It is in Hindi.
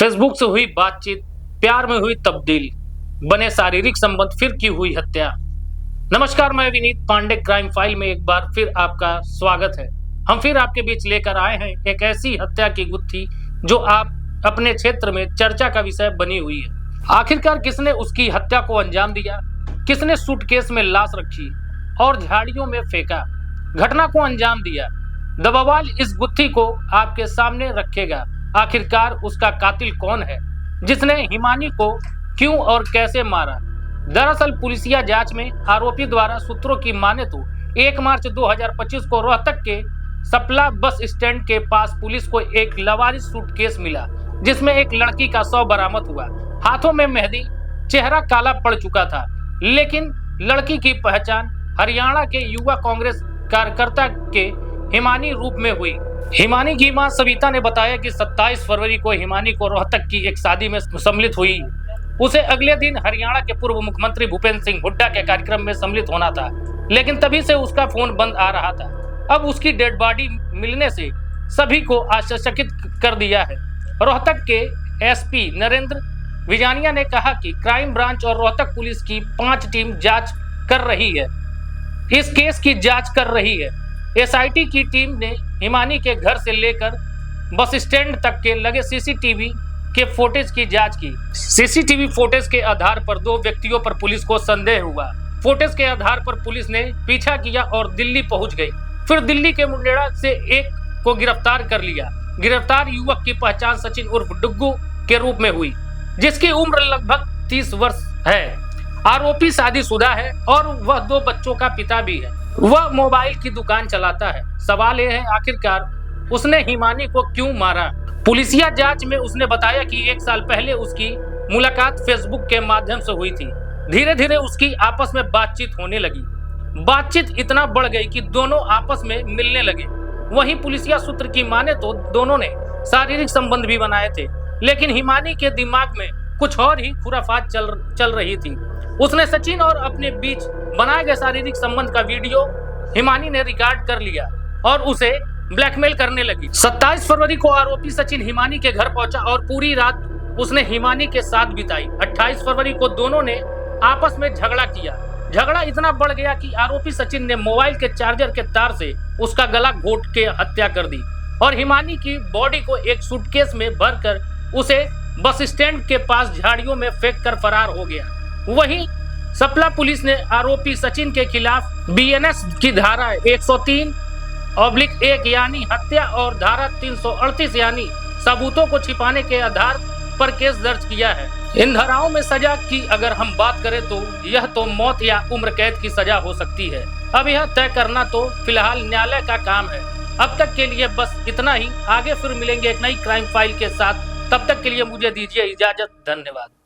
फेसबुक से हुई बातचीत, प्यार में हुई तब्दील, बने शारीरिक संबंध, फिर की हुई हत्या। नमस्कार, मैं विनीत पांडे क्राइम फाइल में एक बार फिर आपका स्वागत है। हम फिर आपके बीच लेकर आए हैं एक ऐसी हत्या की गुत्थी जो आप अपने क्षेत्र में चर्चा का विषय बनी हुई है। आखिरकार किसने उसकी हत्या को अंजाम दिया, किसने सूटकेस में लाश रखी और झाड़ियों में फेंका, घटना को अंजाम दिया। दबवाल इस गुत्थी को आपके सामने रखेगा। आखिरकार उसका कातिल कौन है, जिसने हिमानी को क्यों और कैसे मारा। दरअसल पुलिसिया जांच में आरोपी द्वारा सूत्रों की माने तो 1 मार्च 2025 को रोहतक के सपला बस स्टैंड के पास पुलिस को एक लवारिस सूटकेस मिला, जिसमें एक लड़की का शव बरामद हुआ। हाथों में मेहंदी, चेहरा काला पड़ चुका था, लेकिन लड़की की पहचान हरियाणा के युवा कांग्रेस कार्यकर्ता के हिमानी रूप में हुई। हिमानी की मां सविता ने बताया कि 27 फरवरी को हिमानी को रोहतक की एक शादी में सम्मिलित हुई। उसे अगले दिन हरियाणा के पूर्व मुख्यमंत्री भूपेंद्र सिंह हुड्डा के कार्यक्रम में सम्मिलित होना था, लेकिन तभी से उसका फोन बंद आ रहा था। अब उसकी डेड बॉडी मिलने से सभी को आश्चर्यचकित कर दिया है। रोहतक के एसपी नरेंद्र विजानिया ने कहा कि क्राइम ब्रांच और रोहतक पुलिस की 5 टीम जांच कर रही है, इस केस की जांच कर रही है। एसआईटी की टीम ने हिमानी के घर से लेकर बस स्टैंड तक के लगे सीसीटीवी के फुटेज की जांच की। सीसीटीवी फुटेज के आधार पर 2 व्यक्तियों पर पुलिस को संदेह हुआ। फुटेज के आधार पर पुलिस ने पीछा किया और दिल्ली पहुंच गई। फिर दिल्ली के मुंडेरा से एक को गिरफ्तार कर लिया। गिरफ्तार युवक की पहचान सचिन उर्फ डुग्गू के रूप में हुई, जिसकी उम्र लगभग 30 वर्ष है। आरोपी शादीशुदा है और वह 2 बच्चों का पिता भी है। वह मोबाइल की दुकान चलाता है। सवाल यह है, आखिरकार उसने हिमानी को क्यों मारा। पुलिसिया जांच में उसने बताया कि 1 साल पहले उसकी मुलाकात फेसबुक के माध्यम से हुई थी। धीरे धीरे उसकी आपस में बातचीत होने लगी। बातचीत इतना बढ़ गई कि दोनों आपस में मिलने लगे। वहीं पुलिसिया सूत्र की माने तो दोनों ने शारीरिक संबंध भी बनाए थे, लेकिन हिमानी के दिमाग में कुछ और ही खुराफात चल रही थी। उसने सचिन और अपने बीच बनाए गए शारीरिक संबंध का वीडियो हिमानी ने रिकॉर्ड कर लिया और उसे ब्लैकमेल करने लगी। 27 फरवरी को आरोपी सचिन हिमानी के घर पहुंचा और पूरी रात उसने हिमानी के साथ बिताई। 28 फरवरी को दोनों ने आपस में झगड़ा किया। झगड़ा इतना बढ़ गया कि आरोपी सचिन ने मोबाइल के चार्जर के तार से उसका गला घोट के हत्या कर दी और हिमानी की बॉडी को एक सूटकेस में भरकर उसे बस स्टैंड के पास झाड़ियों में फेंक कर फरार हो गया। वहीं सपला पुलिस ने आरोपी सचिन के खिलाफ बीएनएस की धारा 103/1 यानी हत्या और धारा 338 यानी सबूतों को छिपाने के आधार पर केस दर्ज किया है। इन धाराओं में सजा की अगर हम बात करें तो यह तो मौत या उम्र कैद की सजा हो सकती है। अब यह तय करना तो फिलहाल न्यायालय का काम है। अब तक के लिए बस इतना ही। आगे फिर मिलेंगे एक नई क्राइम फाइल के साथ। तब तक के लिए मुझे दीजिए इजाजत। धन्यवाद।